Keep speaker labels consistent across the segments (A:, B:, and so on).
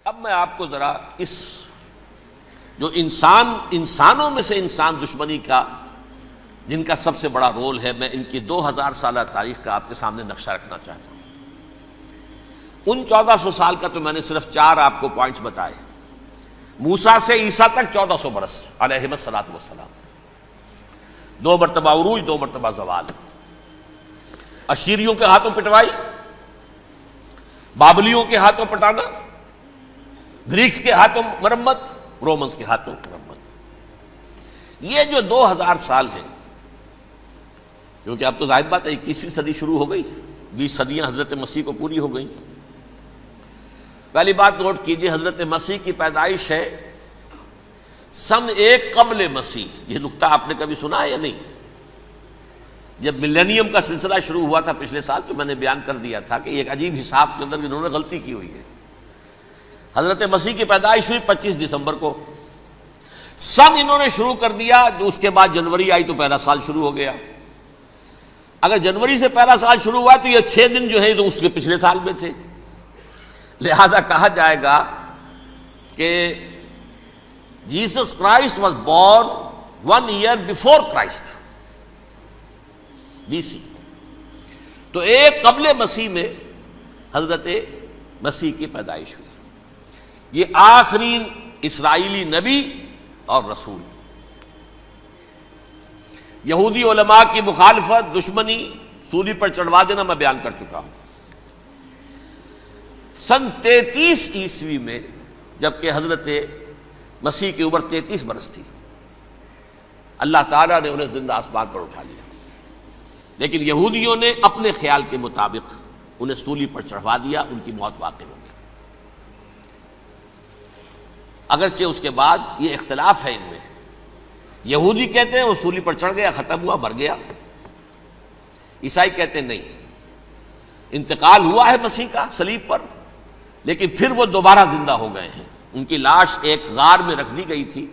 A: اب میں آپ کو ذرا اس جو انسانوں میں سے انسان دشمنی کا جن کا سب سے بڑا رول ہے، میں ان کی 2000 سالہ تاریخ کا آپ کے سامنے نقشہ رکھنا چاہتا ہوں۔ ان 1400 سال کا تو میں نے صرف 4 آپ کو پوائنٹس بتائے۔ موسیٰ سے عیسیٰ تک 1400 برس علیہ الصلوۃ والسلام، 2 مرتبہ عروج، 2 مرتبہ زوال، اشیریوں کے ہاتھوں پٹوائی، بابلیوں کے ہاتھوں پٹانا، گریکس کے ہاتھوں مرمت، رومنس کے ہاتھوں مرمت۔ یہ جو 2000 سال ہیں، کیونکہ اب تو ظاہر بات ہے 21ویں صدی شروع ہو گئی، 20 صدیاں حضرت مسیح کو پوری ہو گئیں۔ پہلی بات نوٹ کیجئے، حضرت مسیح کی پیدائش ہے سن 1 قبل مسیح۔ یہ نقطہ آپ نے کبھی سنا ہے یا نہیں؟ جب ملینیم کا سلسلہ شروع ہوا تھا پچھلے سال، تو میں نے بیان کر دیا تھا کہ ایک عجیب حساب کے اندر انہوں نے غلطی کی ہوئی ہے۔ حضرت مسیح کی پیدائش ہوئی 25 دسمبر کو، سن انہوں نے شروع کر دیا، اس کے بعد جنوری آئی تو پہلا سال شروع ہو گیا۔ اگر جنوری سے پہلا سال شروع ہوا تو یہ 6 دن جو ہے تو اس کے پچھلے سال میں تھے، لہذا کہا جائے گا کہ Jesus Christ was born 1 year before Christ BC۔ تو 1 قبل مسیح میں حضرت مسیح کی پیدائش ہوئی۔ یہ آخری اسرائیلی نبی اور رسول۔ یہودی علماء کی مخالفت، دشمنی، سولی پر چڑھوا دینا میں بیان کر چکا ہوں۔ سن 33 عیسوی میں، جبکہ حضرت مسیح کی عمر 33 برس تھی، اللہ تعالیٰ نے انہیں زندہ آسمان پر اٹھا لیا، لیکن یہودیوں نے اپنے خیال کے مطابق انہیں سولی پر چڑھوا دیا، ان کی موت واقع ہو گئی۔ اگرچہ اس کے بعد یہ اختلاف ہے ان میں، یہودی کہتے ہیں وہ سولی پر چڑھ گیا، ختم ہوا، مر گیا، عیسائی کہتے ہیں نہیں، انتقال ہوا ہے مسیح کا صلیب پر، لیکن پھر وہ دوبارہ زندہ ہو گئے ہیں۔ ان کی لاش ایک غار میں رکھ دی گئی تھی،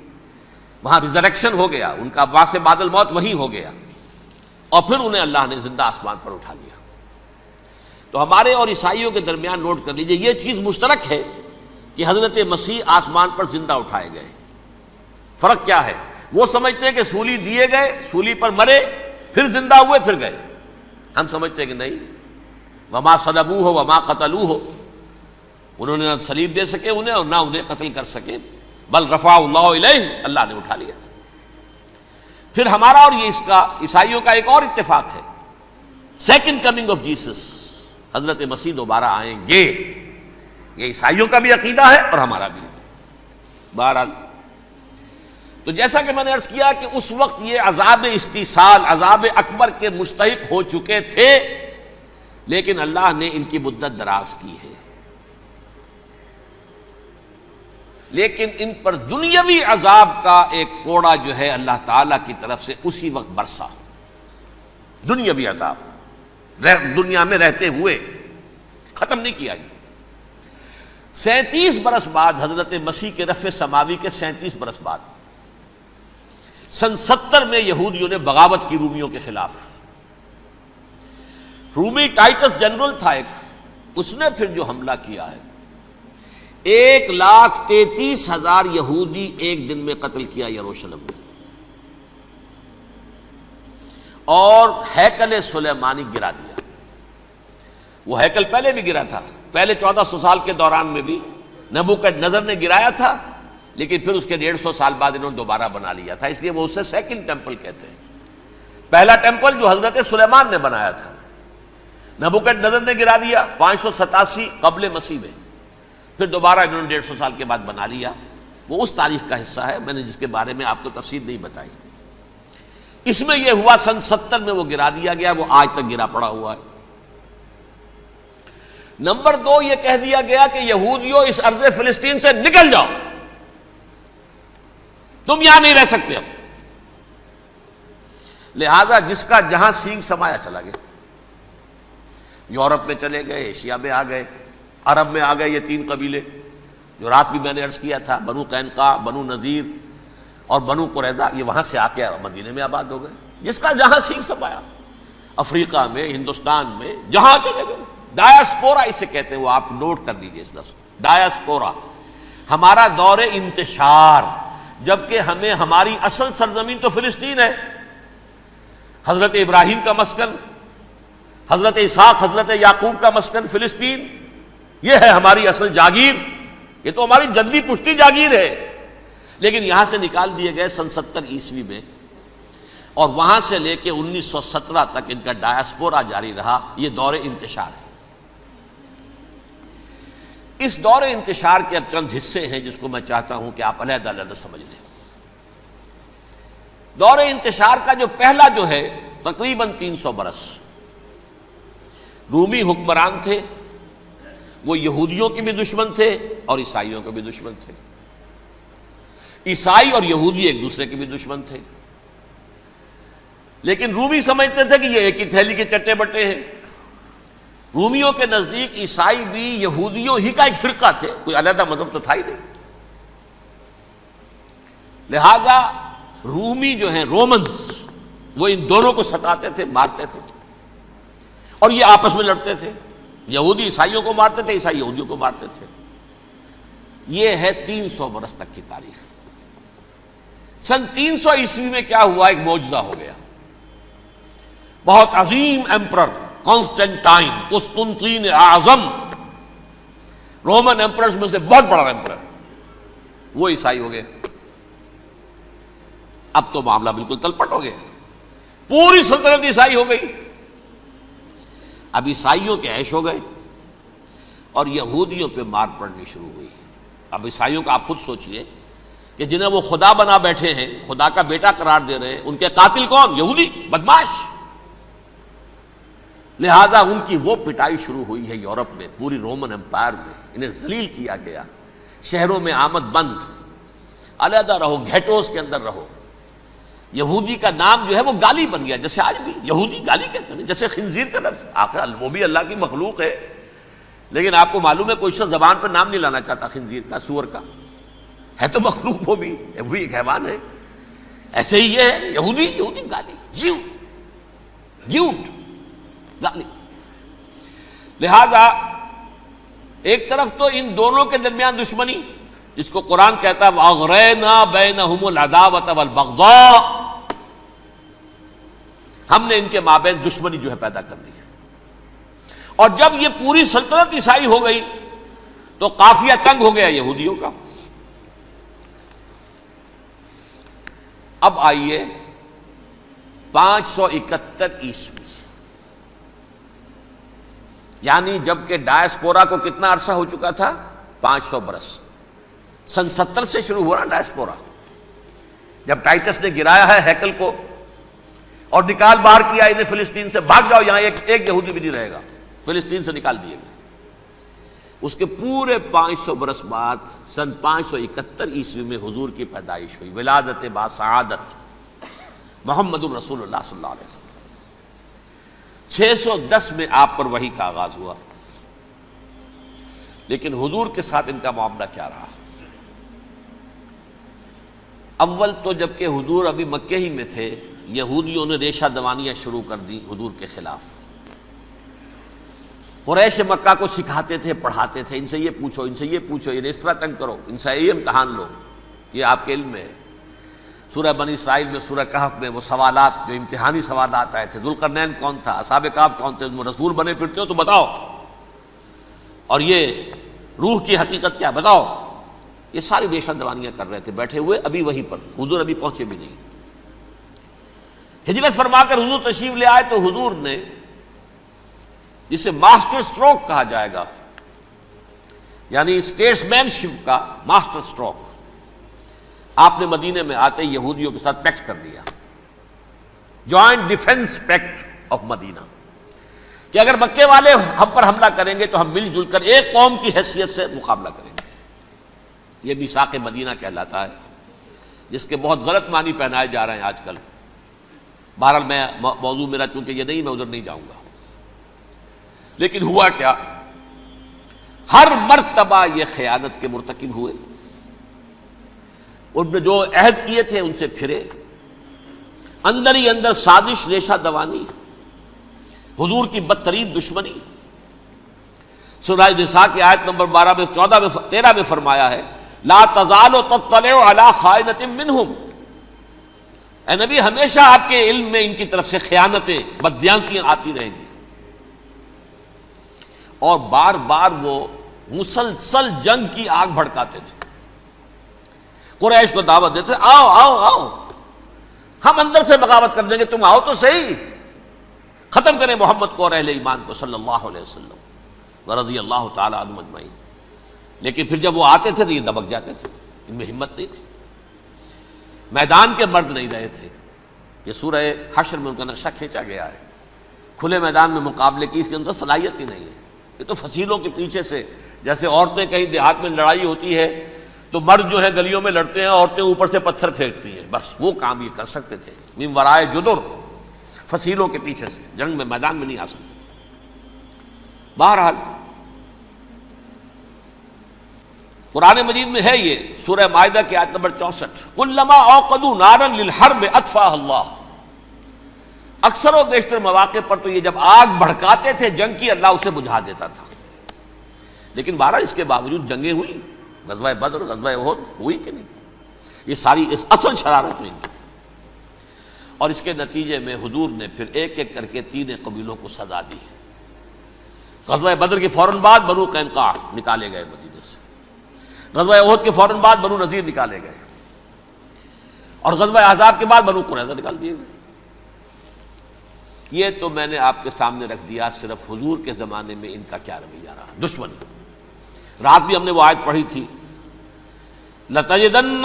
A: وہاں ریزریکشن ہو گیا، ان کا باعث بعد الموت وہیں ہو گیا، اور پھر انہیں اللہ نے زندہ آسمان پر اٹھا لیا۔ تو ہمارے اور عیسائیوں کے درمیان نوٹ کر لیجئے، یہ چیز مشترک ہے کہ حضرت مسیح آسمان پر زندہ اٹھائے گئے۔ فرق کیا ہے؟ وہ سمجھتے ہیں کہ سولی دیے گئے، سولی پر مرے، پھر زندہ ہوئے، پھر گئے۔ ہم سمجھتے ہیں کہ نہیں، وما صلبوہ وما قتلوہ، انہوں نے نہ صلیب دے سکے انہیں اور نہ انہیں قتل کر سکے، بل رفعہ اللہ الیہ، اللہ نے اٹھا لیا۔ پھر ہمارا اور یہ اس کا عیسائیوں کا ایک اور اتفاق ہے، سیکنڈ کمنگ آف جیسس، حضرت مسیح دوبارہ آئیں گے۔ یہ عیسائیوں کا بھی عقیدہ ہے اور ہمارا بھی۔ بہرحال تو جیسا کہ میں نے عرض کیا کہ اس وقت یہ عذاب استیصال، عذاب اکبر کے مستحق ہو چکے تھے، لیکن اللہ نے ان کی مدت دراز کی ہے، لیکن ان پر دنیاوی عذاب کا ایک کوڑا جو ہے اللہ تعالیٰ کی طرف سے اسی وقت برسا۔ دنیاوی عذاب دنیا میں رہتے ہوئے ختم نہیں کیا۔ 37 برس بعد، حضرت مسیح کے رفع سماوی کے 37 برس بعد، سن 70 میں یہودیوں نے بغاوت کی رومیوں کے خلاف۔ رومی ٹائٹس جنرل تھا ایک، اس نے پھر جو حملہ کیا ہے، 1,33,000 یہودی ایک دن میں قتل کیا یروشلم میں، اور ہیکل سلیمانی گرا دیا۔ وہ ہیکل پہلے بھی گرا تھا، پہلے 1400 سال کے دوران میں بھی نبوکڈنضر نے گرایا تھا، لیکن پھر اس کے 150 سال بعد انہوں نے دوبارہ بنا لیا تھا، اس لیے وہ اسے سیکنڈ ٹیمپل کہتے ہیں۔ پہلا ٹیمپل جو حضرت سلیمان نے بنایا تھا، نبوکڈنضر نے گرا دیا 587 قبل مسیح میں، پھر دوبارہ انہوں نے 150 سال کے بعد بنا لیا۔ وہ اس تاریخ کا حصہ ہے، میں نے جس کے بارے میں آپ کو تفصیل نہیں بتائی۔ اس میں یہ ہوا سن 70 میں وہ گرا دیا گیا، وہ آج تک گرا پڑا ہوا ہے۔ نمبر 2، یہ کہہ دیا گیا کہ یہودیوں اس ارض فلسطین سے نکل جاؤ، تم یہاں نہیں رہ سکتے اب۔ لہذا جس کا جہاں سینگ سمایا چلا گیا، یورپ میں چلے گئے، ایشیا میں آ گئے، عرب میں آ گئے، یہ 3 قبیلے جو رات بھی میں نے عرض کیا تھا، بنو قینقاع، بنو نذیر اور بنو قریظہ، یہ وہاں سے آ کے مدینے میں آباد ہو گئے۔ جس کا جہاں سینگ سمایا، افریقہ میں، ہندوستان میں، جہاں چلے گئے۔ ڈایاسپورا اسے کہتے ہیں، وہ آپ نوٹ کر لیجیے اس لفظ کو، ڈایاسپورا، ہمارا دور انتشار، جبکہ ہمیں ہماری اصل سرزمین تو فلسطین ہے، حضرت ابراہیم کا مسکن، حضرت اسحاق حضرت یعقوب کا مسکن فلسطین، یہ ہے ہماری اصل جاگیر، یہ تو ہماری جدی پشتی جاگیر ہے، لیکن یہاں سے نکال دیے گئے سن 70 عیسوی میں، اور وہاں سے لے کے 1917 تک ان کا ڈایاسپورا جاری رہا۔ یہ دور انتشار ہے۔ اس دور انتشار کے اب چند حصے ہیں جس کو میں چاہتا ہوں کہ آپ علیحدہ علیحدہ سمجھ لیں۔ دور انتشار کا جو پہلا جو ہے تقریباً 300 برس، رومی حکمران تھے، وہ یہودیوں کے بھی دشمن تھے اور عیسائیوں کے بھی دشمن تھے۔ عیسائی اور یہودی ایک دوسرے کے بھی دشمن تھے، لیکن رومی سمجھتے تھے کہ یہ ایک ہی تھیلی کے چٹے بٹے ہیں۔ رومیوں کے نزدیک عیسائی بھی یہودیوں ہی کا ایک فرقہ تھے، کوئی علیحدہ مذہب تو تھا ہی نہیں۔ لہذا رومی جو ہیں رومنز، وہ ان دونوں کو ستاتے تھے، مارتے تھے، اور یہ آپس میں لڑتے تھے، یہودی عیسائیوں کو مارتے تھے، عیسائی یہودیوں کو مارتے تھے۔ یہ ہے 300 برس تک کی تاریخ۔ سن 300 عیسوی میں کیا ہوا؟ ایک معجزہ ہو گیا۔ بہت عظیم ایمپرر کانسٹینٹائن، قسطنطین اعظم، رومن ایمپررز میں سے بہت بڑا ایمپرر، وہ عیسائی ہو گئے۔ اب تو معاملہ بالکل تلپٹ ہو گیا، پوری سلطنت عیسائی ہو گئی۔ اب عیسائیوں کے عیش ہو گئے اور یہودیوں پہ مار پڑنی شروع ہوئی۔ اب عیسائیوں کا آپ خود سوچئے کہ جنہیں وہ خدا بنا بیٹھے ہیں، خدا کا بیٹا قرار دے رہے ہیں، ان کے قاتل کون؟ یہودی بدماش۔ لہذا ان کی وہ پٹائی شروع ہوئی ہے یورپ میں، پوری رومن امپائر میں، انہیں ذلیل کیا گیا، شہروں میں آمد بند، علیحدہ رہو، گھیٹوز کے اندر رہو۔ یہودی کا نام جو ہے وہ گالی بن گیا، جیسے آج بھی یہودی گالی کہتے ہیں، جیسے خنزیر کا لفظ، آخر وہ بھی اللہ کی مخلوق ہے، لیکن آپ کو معلوم ہے کوئی شخص زبان پہ نام نہیں لانا چاہتا خنزیر کا، سور کا، ہے تو مخلوق وہ بھی ایک حیوان ہے۔ ایسے ہی یہ ہے یہودی گالی، جیوٹ گالی۔ لہذا ایک طرف تو ان دونوں کے درمیان دشمنی، جس کو قرآن کہتا ہے وَأَغْرَيْنَا بَيْنَهُمُ الْعَدَاوَةَ وَالْبَغْضَاءَ، ہم نے ان کے مابین دشمنی جو ہے پیدا کر دی ہے۔ اور جب یہ پوری سلطنت عیسائی ہو گئی تو قافیہ تنگ ہو گیا یہودیوں کا۔ اب آئیے 571 عیسوی، یعنی جبکہ ڈایاسپورا کو کتنا عرصہ ہو چکا تھا؟ 500 برس۔ سن 70 سے شروع ہوا نا ڈایاسپورا، جب ٹائٹس نے گرایا ہے ہیکل کو اور نکال باہر کیا انہیں فلسطین سے، بھاگ جاؤ یہاں ایک یہودی بھی نہیں رہے گا، فلسطین سے نکال دیے گئے۔ اس کے پورے 500 برس بعد سن 571 عیسوی میں حضور کی پیدائش ہوئی، ولادت باسعادت محمد الرسول اللہ صلی اللہ علیہ وسلم۔ 610 میں آپ پر وحی کا آغاز ہوا، لیکن حضور کے ساتھ ان کا معاملہ کیا رہا؟ اول تو جبکہ حضور ابھی مکے ہی میں تھے، یہودیوں نے ریشہ دوانیاں شروع کر دی حضور کے خلاف۔ قریش مکہ کو سکھاتے تھے، پڑھاتے تھے، ان سے یہ پوچھو، ان سے یہ پوچھو، انہیں اس طرح تنگ کرو، ان سے یہ امتحان لو، یہ آپ کے علم میں ہے۔ سورہ بنی اسرائیل میں، سورہ کہف میں وہ سوالات جو امتحانی سوالات آئے تھے، ذوالقرنین کون تھا، اصحاب کہف کون تھے، تم رسول بنے پھرتے ہو تو بتاؤ، اور یہ روح کی حقیقت کیا بتاؤ، یہ ساری ریشہ دوانیاں کر رہے تھے بیٹھے ہوئے ابھی وہیں پر، حضور ابھی پہنچے بھی نہیں۔ ہجرت فرما کر حضور تشریف لے آئے تو حضور نے، جسے ماسٹر سٹروک کہا جائے گا، یعنی اسٹیٹس مین شپ کا ماسٹر سٹروک، آپ نے مدینے میں آتے یہودیوں کے ساتھ پیکٹ کر دیا، جوائنٹ ڈیفنس پیکٹ آف مدینہ، کہ اگر مکے والے ہم پر حملہ کریں گے تو ہم مل جل کر ایک قوم کی حیثیت سے مقابلہ کریں گے۔ یہ میثاق مدینہ کہلاتا ہے، جس کے بہت غلط معنی پہنائے جا رہے ہیں آج کل۔ بہرحال میں موضوع میرا چونکہ یہ نہیں، میں ادھر نہیں جاؤں گا، لیکن ہوا کیا؟ ہر مرتبہ یہ خیانت کے مرتکب ہوئے، ان نے جو عہد کیے تھے ان سے پھرے، اندر ہی اندر سازش، ریشہ دوانی، حضور کی بدترین دشمنی۔ سورہ نساء کی آیت نمبر 12 میں 14 میں 13 میں فرمایا ہے لا تزال تطلع علی خائنۃ منہم، اے نبی ہمیشہ آپ کے علم میں ان کی طرف سے خیانتیں، بددیانتیاں آتی رہیں گی. اور بار بار وہ مسلسل جنگ کی آگ بھڑکاتے تھے، قریش کو دعوت دیتے، آؤ آؤ آؤ ہم اندر سے بغاوت کر دیں گے، تم آؤ تو صحیح، ختم کریں محمد کو اور اہل ایمان کو صلی اللہ علیہ وسلم ورضی اللہ تعالی عنہم اجمعین. لیکن پھر جب وہ آتے تھے تو یہ دبک جاتے تھے، ان میں ہمت نہیں تھی، میدان کے مرد نہیں رہے تھے. یہ سورہ حشر میں ان کا نقشہ کھینچا گیا ہے. کھلے میدان میں مقابلے کی اس کے اندر صلاحیت ہی نہیں ہے. یہ تو فصیلوں کے پیچھے سے، جیسے عورتیں کہیں دیہات میں لڑائی ہوتی ہے تو مرد جو ہے گلیوں میں لڑتے ہیں، عورتیں اوپر سے پتھر پھینکتی ہیں، بس وہ کام یہ کر سکتے تھے. من ورائے جدر، فصیلوں کے پیچھے سے، جنگ میں میدان میں نہیں آ سکتے. بہرحال قرآن مجید میں ہے یہ سورہ مائدہ کی آیت نمبر 64، کلما اوقدوا نارا للحرب اطفاها اللہ. اکثر و بیشتر مواقع پر تو یہ جب آگ بھڑکاتے تھے جنگ کی، اللہ اسے بجھا دیتا تھا. لیکن بہرحال اس کے باوجود جنگیں ہوئی، غزوہ بدر، غزوہ احد ہوئی کہ نہیں؟ یہ ساری اصل شرارت ہوئی. اور اس کے نتیجے میں حضور نے پھر ایک ایک کر کے 3 قبیلوں کو سزا دی. غزوہ بدر کے فوراً بعد بنو قینقاع نکالے گئے مدینے سے، غزوہ احد کے فوراً بعد بنو نذیر نکالے گئے، اور غزوہ احزاب کے بعد بنو قریظہ نکال دیے گئے. یہ تو میں نے آپ کے سامنے رکھ دیا صرف حضور کے زمانے میں ان کا کیا رویہ رہا. دشمن، رات بھی ہم نے وہ آیت پڑھی تھی، لَتَجِدَنَّ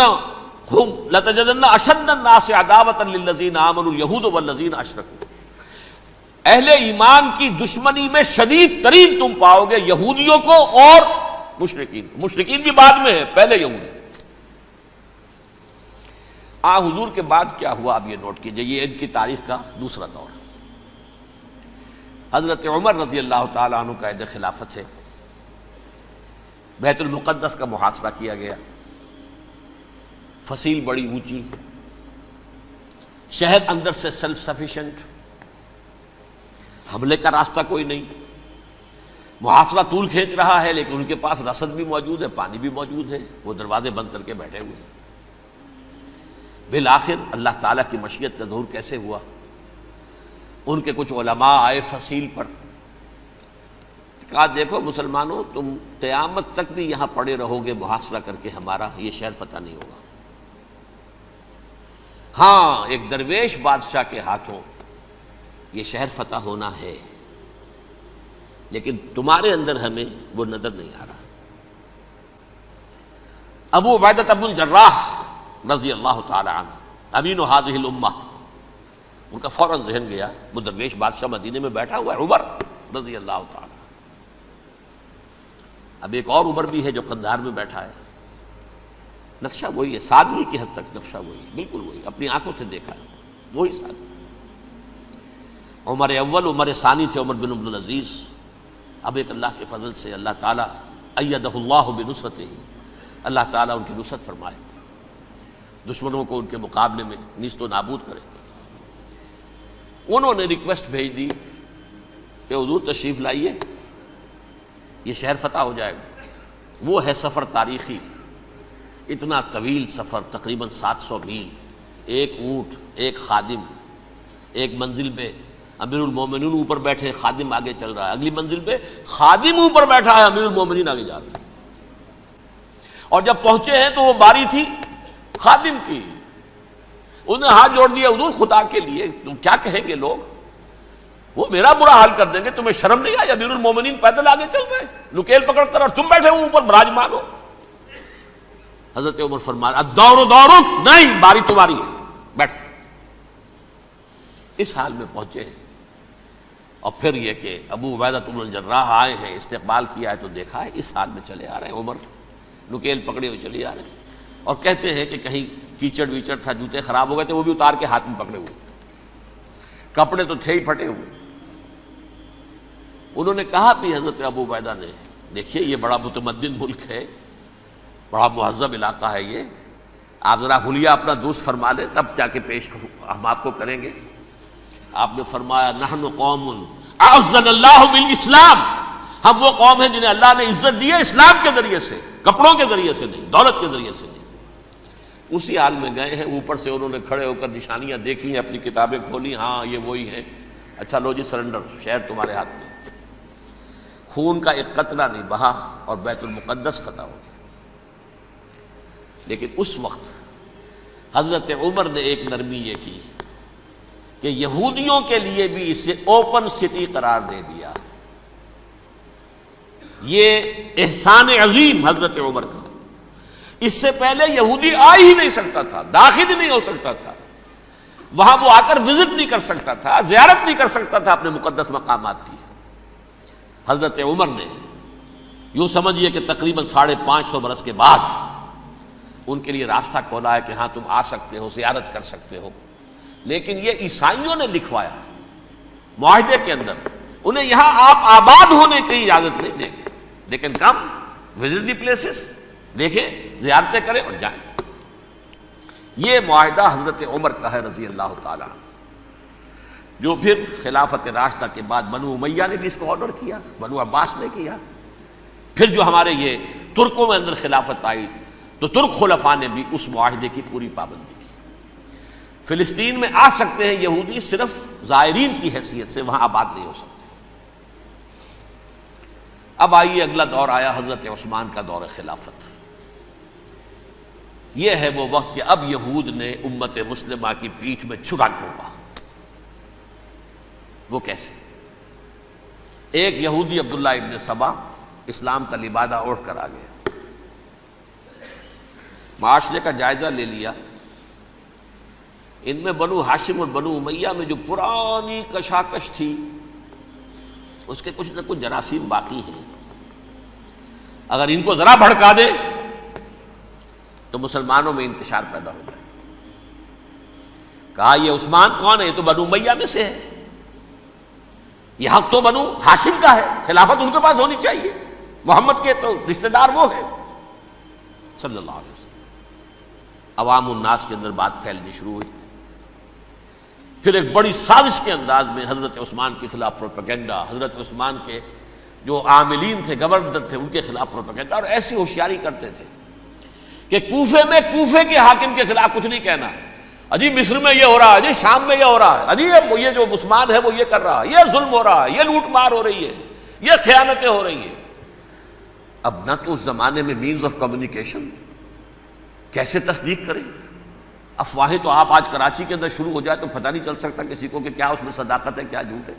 A: أَشَدَّ النَّاسِ عَدَاوَةً لِلَّذِينَ آمَنُوا الْيَهُودُ وَالَّذِينَ أَشْرَكُوا. اہل ایمان کی دشمنی میں شدید ترین تم پاؤ گے یہودیوں کو اور مشرکین کو. مشرکین بھی بعد میں ہے، پہلے یہودی. حضور کے بعد کیا ہوا اب یہ نوٹ کیجئے، یہ ان کی تاریخ کا دوسرا دور. حضرت عمر رضی اللہ تعالیٰ عنہ کا عہد خلافت ہے. بیت المقدس کا محاصرہ کیا گیا، فصیل بڑی اونچی، شہر اندر سے سیلف سفیشینٹ، حملے کا راستہ کوئی نہیں، محاصرہ طول کھینچ رہا ہے، لیکن ان کے پاس رسد بھی موجود ہے، پانی بھی موجود ہے، وہ دروازے بند کر کے بیٹھے ہوئے ہیں. بالآخر اللہ تعالیٰ کی مشیت کا ظہور کیسے ہوا؟ ان کے کچھ علماء آئے فصیل پر، کہا دیکھو مسلمانوں، تم قیامت تک بھی یہاں پڑے رہو گے محاصرہ کر کے، ہمارا یہ شہر فتح نہیں ہوگا. ہاں ایک درویش بادشاہ کے ہاتھوں یہ شہر فتح ہونا ہے، لیکن تمہارے اندر ہمیں وہ نظر نہیں آ رہا. ابو عبیدہ بن الجراح رضی اللہ تعالی عنہ، امین هذه الامہ، ان کا فوراً ذہن گیا وہ درویش بادشاہ مدینے میں بیٹھا ہوا ہے عمر رضی اللہ تعالی. اب ایک اور عمر بھی ہے جو قندھار میں بیٹھا ہے. نقشہ وہی ہے، سادگی کی حد تک نقشہ وہی، بالکل وہی، اپنی آنکھوں سے دیکھا ہے وہی سادگی. عمر اول، عمر ثانی تھے عمر بن عبد العزیز. اب ایک اللہ کے فضل سے اللہ تعالیٰ ایدہ اللہ بنصرتہ، اللہ تعالیٰ ان کی نصرت فرمائے، دشمنوں کو ان کے مقابلے میں نیست و نابود کرے. انہوں نے ریکویسٹ بھیج دی کہ حضور تشریف لائیے، یہ شہر فتح ہو جائے گا. وہ ہے سفر تاریخی، اتنا طویل سفر، تقریباً 700 میل، ایک اونٹ، ایک خادم، ایک منزل پہ امیر المومنین اوپر بیٹھے، خادم آگے چل رہا ہے، اگلی منزل پہ خادم اوپر بیٹھا ہے، امیر المومنین آگے جا رہے ہیں. اور جب پہنچے ہیں تو وہ باری تھی خادم کی. انہوں نے ہاتھ جوڑ دیا، حضور خدا کے لیے تم کیا کہیں گے لوگ، وہ میرا برا حال کر دیں گے، تمہیں شرم نہیں آئی؟ امیر المومنین پیدل آگے چل رہے ہیں نکیل پکڑ کر، اور تم بیٹھے ہو اوپر براجمان ہو. حضرت عمر فرمایا الدور دورک، نہیں باری تمہاری ہے، بیٹھ. اس حال میں پہنچے ہیں. اور پھر یہ کہ ابو عبیدہ بن الجراح آئے ہیں، استقبال کیا ہے تو دیکھا ہے اس حال میں چلے آ رہے ہیں. عمر نکیل پکڑے ہوئے چلے آ رہے ہیں، اور کہتے ہیں کہ کہیں کیچڑ ویچڑ تھا، جوتے خراب ہو گئے تھے، وہ بھی اتار کے ہاتھ میں پکڑے ہوئے، کپڑے تو تھے ہی پھٹے ہوئے. انہوں نے کہا بھی حضرت ابو عبیدہ نے، دیکھیے یہ بڑا متمدن ملک ہے، بڑا مہذب علاقہ ہے یہ، آپ ذرا حلیہ اپنا دوست فرما لیں تب جا کے پیش ہم آپ کو کریں گے. آپ نے فرمایا نحن قوم اعزنا اللہ بالاسلام، ہم وہ قوم ہیں جنہیں اللہ نے عزت دی ہے اسلام کے ذریعے سے، کپڑوں کے ذریعے سے نہیں، دولت کے ذریعے سے نہیں۔ اسی حال میں گئے ہیں، اوپر سے انہوں نے کھڑے ہو کر نشانیاں دیکھی ہیں، اپنی کتابیں کھولی، ہاں یہ وہی ہیں، اچھا لو جی سرنڈر، شہر تمہارے ہاتھ میں۔ خون کا ایک قطرہ نہیں بہا اور بیت المقدس فتح ہو گیا۔ لیکن اس وقت حضرت عمر نے ایک نرمی یہ کی کہ یہودیوں کے لیے بھی اسے اوپن سٹی قرار دے دیا۔ یہ احسان عظیم حضرت عمر کا، اس سے پہلے یہودی آ ہی نہیں سکتا تھا، داخل ہی نہیں ہو سکتا تھا، وہاں وہ آ کر وزٹ نہیں کر سکتا تھا، زیارت نہیں کر سکتا تھا اپنے مقدس مقامات کی۔ حضرت عمر نے یوں سمجھیے کہ تقریباً 550 برس کے بعد ان کے لیے راستہ کھولا ہے کہ ہاں تم آ سکتے ہو، زیارت کر سکتے ہو۔ لیکن یہ عیسائیوں نے لکھوایا معاہدے کے اندر، انہیں یہاں آپ آباد ہونے کی اجازت نہیں دیں گے، لیکن کم وزٹ دی پلیسز، دیکھیں زیارتیں کریں اور جائیں۔ یہ معاہدہ حضرت عمر کا ہے رضی اللہ تعالیٰ، جو پھر خلافت راشدہ کے بعد بنو امیہ نے بھی اس کو آرڈر کیا، بنو عباس نے کیا، پھر جو ہمارے یہ ترکوں میں اندر خلافت آئی تو ترک خلفاء نے بھی اس معاہدے کی پوری پابندی کی۔ فلسطین میں آ سکتے ہیں یہودی، صرف زائرین کی حیثیت سے، وہاں آباد نہیں ہو سکتے۔ اب آئیے اگلا دور آیا حضرت عثمان کا دور خلافت۔ یہ ہے وہ وقت کہ اب یہود نے امت مسلمہ کی پیٹھ میں چھرا گھونپا۔ وہ کیسے؟ ایک یہودی عبداللہ ابن سبا اسلام کا لبادہ اوڑھ کر آ گیا، معاشرے کا جائزہ لے لیا، ان میں بنو ہاشم اور بنو امیہ میں جو پرانی کشاکش تھی اس کے کچھ نہ کچھ جراثیم باقی ہیں، اگر ان کو ذرا بھڑکا دے تو مسلمانوں میں انتشار پیدا ہو جائے۔ کہا یہ عثمان کون ہے؟ یہ تو بنو امیہ میں سے ہے، یہ حق تو بنو ہاشم کا ہے، خلافت ان کے پاس ہونی چاہیے، محمد کے تو رشتہ دار وہ ہے صلی اللہ علیہ وسلم۔ عوام الناس کے اندر بات پھیلنی شروع ہوئی، پھر ایک بڑی سازش کے انداز میں حضرت عثمان کے خلاف پروپیگنڈا، حضرت عثمان کے جو عاملین تھے، گورنر تھے، ان کے خلاف پروپیگنڈا، اور ایسی ہوشیاری کرتے تھے کہ کوفے میں کوفے کے حاکم کے خلاف کچھ نہیں کہنا، اجی مصر میں یہ ہو رہا ہے، اجی شام میں یہ ہو رہا ہے، اجی یہ جو عثمان ہے وہ یہ کر رہا ہے، یہ ظلم ہو رہا ہے، یہ لوٹ مار ہو رہی ہے، یہ خیانتیں ہو رہی ہیں۔ اب نہ تو اس زمانے میں مینز آف کمیونیکیشن، کیسے تصدیق کریں؟ افواہیں تو آپ آج کراچی کے اندر شروع ہو جائے تو پتہ نہیں چل سکتا کسی کو کہ کیا اس میں صداقت ہے کیا جھوٹ ہے،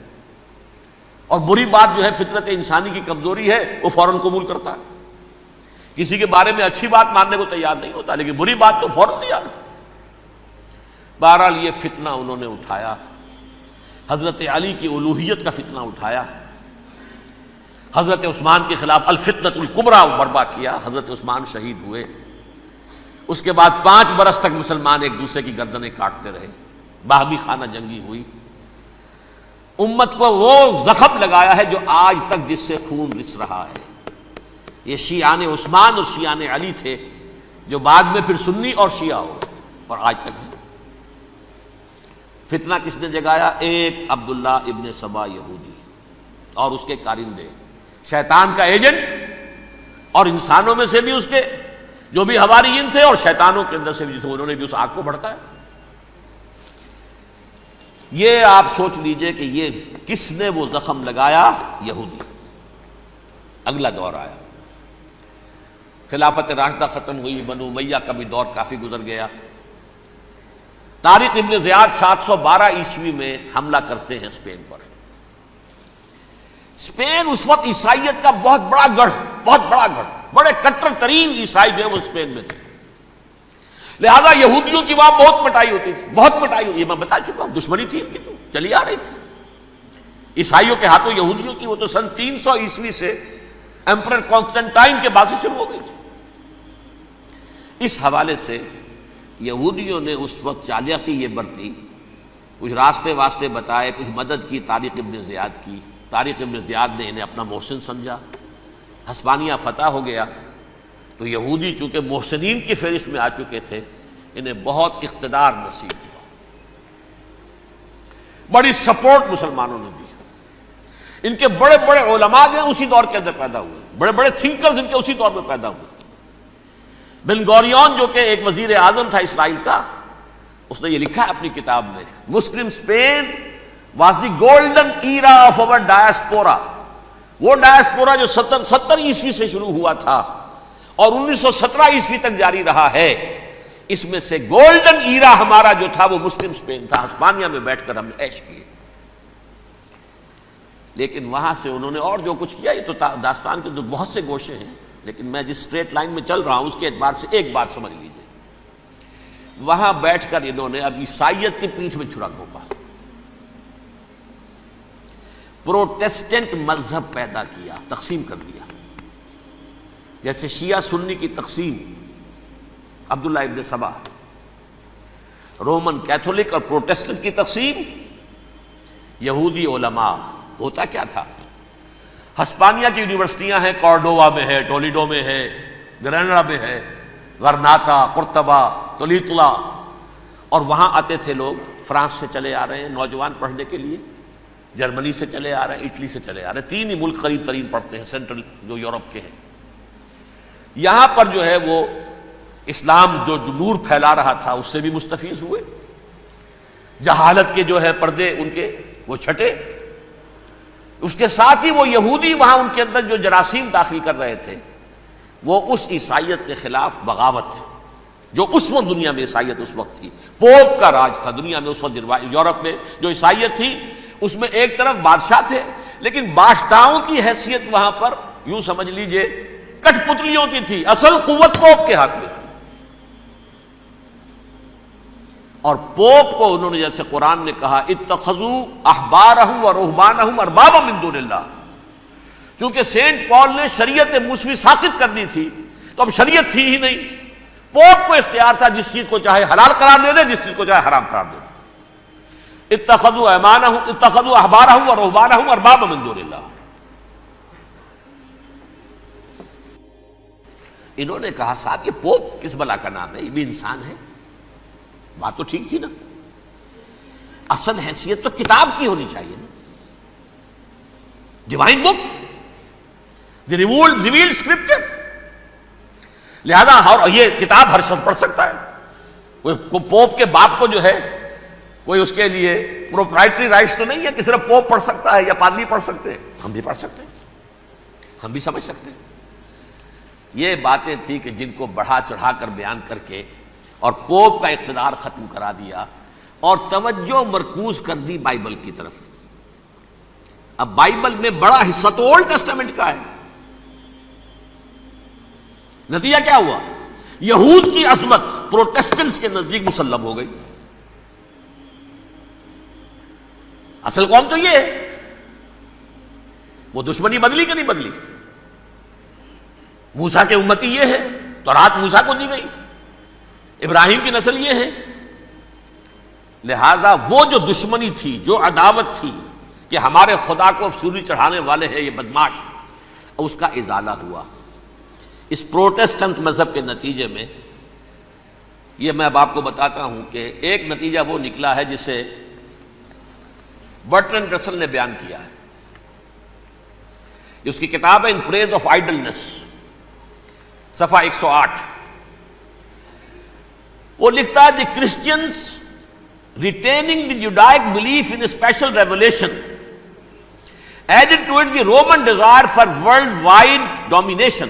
A: اور بری بات جو ہے فطرت انسانی کی کمزوری ہے وہ فوراً قبول کرتا ہے، کسی کے بارے میں اچھی بات ماننے کو تیار نہیں ہوتا، لیکن بری بات تو فوراً تیار ہے۔ بہرحال یہ فتنہ انہوں نے اٹھایا، حضرت علی کی الوہیت کا فتنہ اٹھایا، حضرت عثمان کے خلاف الفتنۃ الکبریٰ برپا کیا، حضرت عثمان شہید ہوئے، اس کے بعد 5 برس تک مسلمان ایک دوسرے کی گردنیں کاٹتے رہے، باہمی خانہ جنگی ہوئی، امت کو وہ زخم لگایا ہے جو آج تک جس سے خون رس رہا ہے۔ یہ شیعان عثمان اور شیعان علی تھے جو بعد میں پھر سنی اور شیعہ ہو اور آج تک ہے۔ فتنہ کس نے جگایا؟ ایک عبداللہ ابن سبا یہودی اور اس کے کارندے، شیطان کا ایجنٹ، اور انسانوں میں سے بھی اس کے جو بھی حواریین تھے اور شیطانوں کے اندر سے بھی تھے، انہوں نے بھی اس آگ کو بھڑکایا۔ یہ آپ سوچ لیجئے کہ یہ کس نے وہ زخم لگایا؟ یہودی۔ اگلا دور آیا، خلافت راشدہ ختم ہوئی، بنو امیہ کا بھی دور کافی گزر گیا۔ طارق ابن زیاد 712 عیسوی میں حملہ کرتے ہیں اسپین پر۔ اسپین اس وقت عیسائیت کا بہت بڑا گڑھ، بڑے کٹر ترین عیسائی جو ہے وہ اسپین میں تھے، لہذا یہودیوں کی وہاں بہت پٹائی ہوتی تھی، بہت پٹائی ہوتی، یہ میں بتا چکا ہوں، دشمنی تھی ان کی تو چلی آ رہی تھی عیسائیوں کے ہاتھوں یہودیوں کی، وہ تو سن 300 عیسوی سے ایمپرر کانسٹنٹائن کے بعد سے شروع ہو گئی تھی۔ اس حوالے سے یہودیوں نے اس وقت چالاکی یہ برتی، کچھ راستے واسطے بتائے، کچھ مدد کی طارق ابن زیاد کی۔ طارق ابن زیاد نے انہیں اپنا محسن سمجھا، ہسپانیہ فتح ہو گیا تو یہودی چونکہ محسنین کی فہرست میں آ چکے تھے، انہیں بہت اقتدار نصیب ہوا، بڑی سپورٹ مسلمانوں نے دی۔ ان کے بڑے بڑے علماء جو ہیں اسی دور کے اندر پیدا ہوئے، بڑے بڑے تھنکرز ان کے اسی دور میں پیدا ہوئے۔ بن گوریون جو کہ ایک وزیر اعظم تھا اسرائیل کا، اس نے یہ لکھا ہے اپنی کتاب میں، Muslim Spain was the golden era of our diaspora. وہ ڈائسپورا جو 70 عیسوی سے شروع ہوا تھا اور 1917 عیسوی تک جاری رہا ہے، اس میں سے گولڈن ایرا ہمارا جو تھا وہ مسلم اسپین تھا۔ ہسپانیہ میں بیٹھ کر ہم نے عیش کیے، لیکن وہاں سے انہوں نے اور جو کچھ کیا، یہ تو داستان کے بہت سے گوشے ہیں، لیکن میں جس اسٹریٹ لائن میں چل رہا ہوں اس کے اعتبار سے ایک بات سمجھ لیجیے، وہاں بیٹھ کر انہوں نے اب عیسائیت کی پیٹھ میں چھرا گھونپا، پروٹیسٹنٹ مذہب پیدا کیا، تقسیم کر دیا، جیسے شیعہ سنی کی تقسیم، عبداللہ ابن سبا، رومن کیتھولک اور پروٹیسٹنٹ کی تقسیم، یہودی علماء۔ ہوتا کیا تھا، ہسپانیہ کی یونیورسٹیاں ہیں، کارڈووا میں ہے، ٹولیڈو میں ہے، گریناڈا میں ہے، غرناطہ، قرطبہ، تولیتلا، اور وہاں آتے تھے لوگ، فرانس سے چلے آ رہے ہیں نوجوان پڑھنے کے لیے، جرمنی سے چلے آ رہے ہیں، اٹلی سے چلے آ رہے ہیں، تین ہی ملک قریب ترین پڑھتے ہیں سینٹرل جو یورپ کے ہیں۔ یہاں پر جو ہے وہ اسلام جو نور پھیلا رہا تھا اس سے بھی مستفیض ہوئے، جہالت کے جو ہے پردے ان کے وہ چھٹے، اس کے ساتھ ہی وہ یہودی وہاں ان کے اندر جو جراثیم داخل کر رہے تھے وہ اس عیسائیت کے خلاف بغاوت تھی، جو اس وقت دنیا میں عیسائیت اس وقت تھی، پوپ کا راج تھا دنیا میں اس وقت۔ یورپ میں جو عیسائیت تھی اس میں ایک طرف بادشاہ تھے، لیکن بادشاہوں کی حیثیت وہاں پر یوں سمجھ لیجئے کٹ پتلیوں کی تھی، اصل قوت پوپ کے ہاتھ میں تھی۔ اور پوپ کو انہوں نے جیسے قرآن نے کہا اتخذوا احبارهم ورهبانهم اربابا من دون اللہ، کیونکہ سینٹ پال نے شریعت موسوی ساقط کر دی تھی تو اب شریعت تھی ہی نہیں، پوپ کو اختیار تھا جس چیز کو چاہے حلال قرار دے دے، جس چیز کو چاہے حرام قرار دے دے۔ اتخذوا احبارهم ورهبانهم اربابا من دون اللہ۔ انہوں نے کہا صاحب یہ پوپ کس بلا کا نام ہے، یہ بھی انسان ہے، بات تو ٹھیک تھی نا، اصل حیثیت تو کتاب کی ہونی چاہیے نا، ڈیوائن بک، دی ریویلڈ اسکرپچر، لہذا اور یہ کتاب ہر شخص پڑھ سکتا ہے، کوئی پوپ کے باپ کو جو ہے کوئی اس کے لیے پروپرائٹری رائٹس تو نہیں ہے کہ صرف پوپ پڑھ سکتا ہے یا پادری پڑھ سکتے ہیں، ہم بھی پڑھ سکتے ہیں، ہم بھی سمجھ سکتے ہیں۔ یہ باتیں تھی کہ جن کو بڑھا چڑھا کر بیان کر کے اور پوپ کا اقتدار ختم کرا دیا اور توجہ مرکوز کر دی بائبل کی طرف۔ اب بائبل میں بڑا حصہ تو اولڈ ٹیسٹامنٹ کا ہے، نتیجہ کیا ہوا، یہود کی عظمت پروٹیسٹنٹس کے نزدیک مسلم ہو گئی۔ اصل قوم تو یہ ہے، وہ دشمنی بدلی کہ نہیں بدلی، موسیٰ کے امتی یہ ہے، تورات موسیٰ کو دی گئی، ابراہیم کی نسل یہ ہے، لہذا وہ جو دشمنی تھی، جو عداوت تھی کہ ہمارے خدا کو سولی چڑھانے والے ہیں یہ بدماش، اس کا ازالہ ہوا اس پروٹیسٹنٹ مذہب کے نتیجے میں۔ یہ میں اب آپ کو بتاتا ہوں کہ ایک نتیجہ وہ نکلا ہے جسے برٹرنڈ رسل نے بیان کیا ہے، اس کی کتاب ہے ان پریز آف آئیڈلنس، صفحہ 108۔ وہ لکھتا ہے the Christians retaining the Judaic belief in special revelation added to it the Roman desire for world wide domination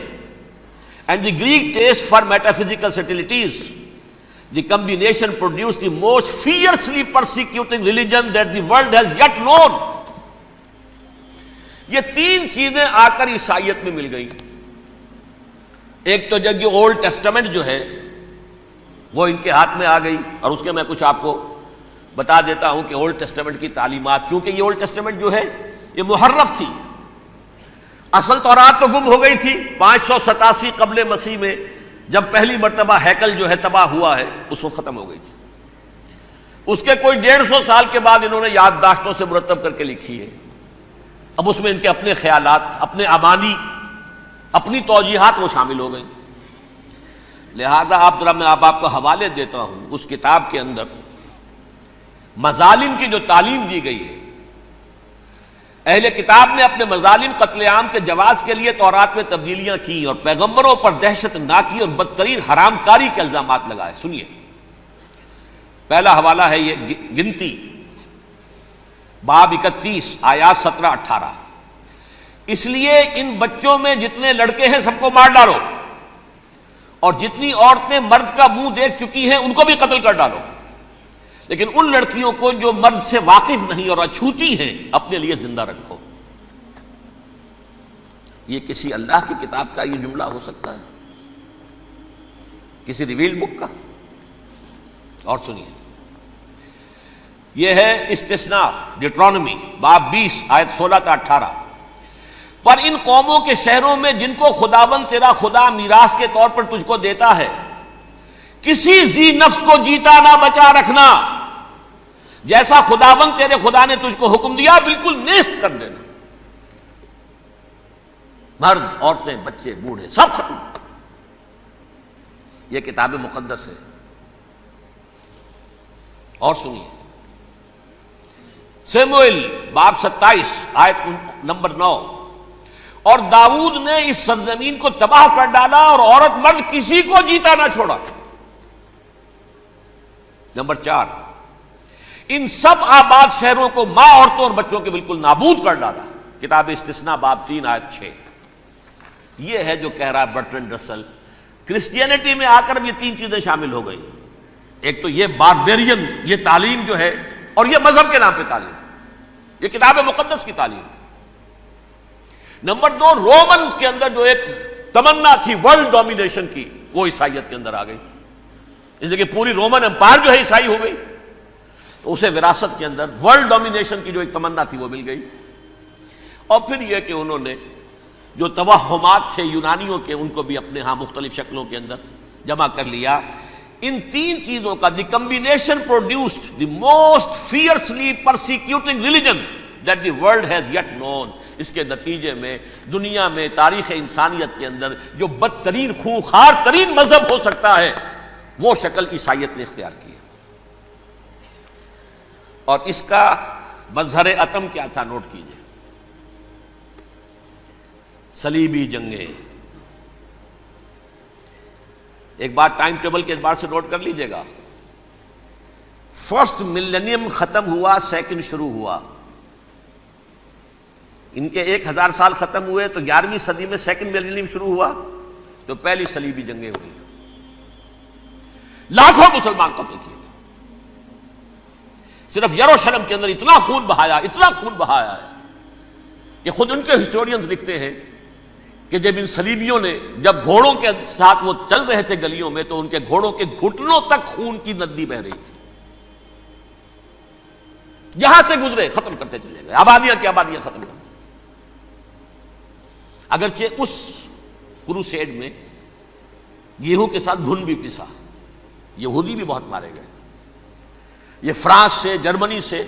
A: and the Greek taste for metaphysical subtleties. The combination produce the most fiercely persecuting religion that the world has yet known. یہ تین چیزیں آ کر عیسائیت میں مل گئی۔ ایک تو جب یہ اولڈ ٹیسٹامنٹ جو ہے وہ ان کے ہاتھ میں آ گئی، اور اس کے میں کچھ آپ کو بتا دیتا ہوں کہ اولڈ ٹیسٹامنٹ کی تعلیمات، کیونکہ یہ اولڈ ٹیسٹامنٹ جو ہے یہ محرف تھی، اصل تورات تو گم ہو گئی تھی 587 قبل مسیح میں، جب پہلی مرتبہ ہیکل جو ہے تباہ ہوا ہے اس وقت ختم ہو گئی تھی۔ اس کے کوئی 150 سال کے بعد انہوں نے یادداشتوں سے مرتب کر کے لکھی ہے، اب اس میں ان کے اپنے خیالات، اپنے امانی، اپنی توجیحات وہ شامل ہو گئی۔ لہذا میں آپ کو حوالے دیتا ہوں، اس کتاب کے اندر مظالم کی جو تعلیم دی گئی ہے، اہل کتاب نے اپنے مظالم قتل عام کے جواز کے لیے تورات میں تبدیلیاں کی اور پیغمبروں پر دہشت ناکی اور بدترین حرام کاری کے الزامات لگائے. سنیے، پہلا حوالہ ہے یہ گنتی باب 31 آیات 17-18. اس لیے ان بچوں میں جتنے لڑکے ہیں سب کو مار ڈالو، اور جتنی عورتیں مرد کا منہ دیکھ چکی ہیں ان کو بھی قتل کر ڈالو، لیکن ان لڑکیوں کو جو مرد سے واقف نہیں اور اچھوتی ہیں اپنے لیے زندہ رکھو. یہ کسی اللہ کی کتاب کا یہ جملہ ہو سکتا ہے؟ کسی ریویلڈ بک کا؟ اور سنیے، یہ ہے استثناء ڈیٹرانومی باب 20 آیت 16-18. پر ان قوموں کے شہروں میں جن کو خداوند تیرا خدا میراث کے طور پر تجھ کو دیتا ہے، کسی ذی نفس کو جیتا نہ بچا رکھنا، جیسا خداوند تیرے خدا نے تجھ کو حکم دیا بالکل نیست کر دینا. مرد، عورتیں، بچے، بوڑھے سب ختم. یہ کتاب مقدس ہے. اور سنیے، سیموئیل باب 27 آیت نمبر 9. اور داؤد نے اس سرزمین کو تباہ کر ڈالا اور عورت مرد کسی کو جیتا نہ چھوڑا. نمبر 4، ان سب آباد شہروں کو ماں، عورتوں اور بچوں کے بالکل نابود کر ڈالا. کتاب استثناء باب 3 آیت 6. یہ ہے جو کہہ رہا ہے برٹرنڈ رسل، کرسچینٹی میں آ کر اب یہ تین چیزیں شامل ہو گئی. ایک تو یہ باربیرین یہ تعلیم جو ہے، اور یہ مذہب کے نام پہ تعلیم، یہ کتاب مقدس کی تعلیم. نمبر 2، رومنز کے اندر جو ایک تمنا تھی ورلڈ ڈومینیشن کی، وہ عیسائیت کے اندر آ گئی. اس لیے کہ پوری رومن امپائر جو ہے عیسائی ہو گئی، تو اسے وراثت کے اندر ورلڈ ڈومینیشن کی جو ایک تمنا تھی وہ مل گئی. اور پھر یہ کہ انہوں نے جو توہمات تھے یونانیوں کے، ان کو بھی اپنے ہاں مختلف شکلوں کے اندر جمع کر لیا. ان تین چیزوں کا the combination produced the most fiercely persecuting religion that the world has yet known. اس کے نتیجے میں دنیا میں تاریخ انسانیت کے اندر جو بدترین خوخار ترین مذہب ہو سکتا ہے وہ شکل عیسائیت نے اختیار کی. اور اس کا مظہر عتم کیا تھا؟ نوٹ کیجئے، صلیبی جنگیں. ایک بات ٹائم ٹیبل کے اعتبار سے نوٹ کر لیجئے گا. فرسٹ ملینیم ختم ہوا، سیکنڈ شروع ہوا. ان کے 1000 سال ختم ہوئے تو 11ویں صدی میں سیکنڈ ملینیم شروع ہوا، تو پہلی صلیبی جنگیں ہوئی. لاکھوں مسلمان قتل کیے. صرف یروشلم کے اندر اتنا خون بہایا ہے کہ خود ان کے ہسٹورینز لکھتے ہیں کہ جب ان صلیبیوں نے جب گھوڑوں کے ساتھ وہ چل رہے تھے گلیوں میں، تو ان کے گھوڑوں کے گھٹنوں تک خون کی ندی بہ رہی تھی. جہاں سے گزرے ختم کرتے چلے گئے، آبادیاں کی آبادیاں ختم کر. اگرچہ اس کروسیڈ میں گیہوں کے ساتھ گھن بھی پسا، یہودی بھی بہت مارے گئے. یہ فرانس سے، جرمنی سے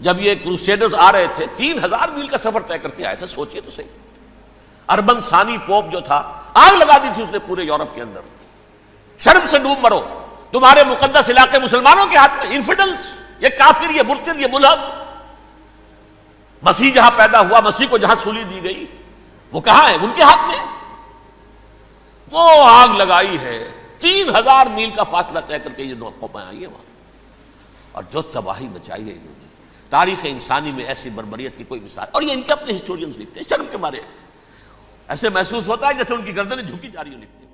A: جب یہ کروسیڈرز آ رہے تھے 3000 میل کا سفر طے کر کے آئے تھے. سوچئے تو صحیح. اربن ثانی پوپ جو تھا، آگ لگا دی تھی اس نے پورے یورپ کے اندر. شرم سے ڈوب مرو، تمہارے مقدس علاقے مسلمانوں کے ہاتھ میں. انفیڈلز، یہ کافر، یہ مرتد، یہ ملحد. مسیح جہاں پیدا ہوا، مسیح کو جہاں سولی دی گئی، وہ کہاں ہے؟ ان کے ہاتھ میں. وہ آگ لگائی ہے، 3000 میل کا فاصلہ طے کر کے یہ قومیں آئی ہیں وہاں، اور جو تباہی مچائی ہے انہوں نے. تاریخ انسانی میں ایسی بربریت کی کوئی مثال. اور یہ ان کے اپنے ہسٹورینز لکھتے ہیں. شرم کے مارے ایسے محسوس ہوتا ہے جیسے ان کی گردنیں جھکی جا رہی ہیں. لکھتے ہیں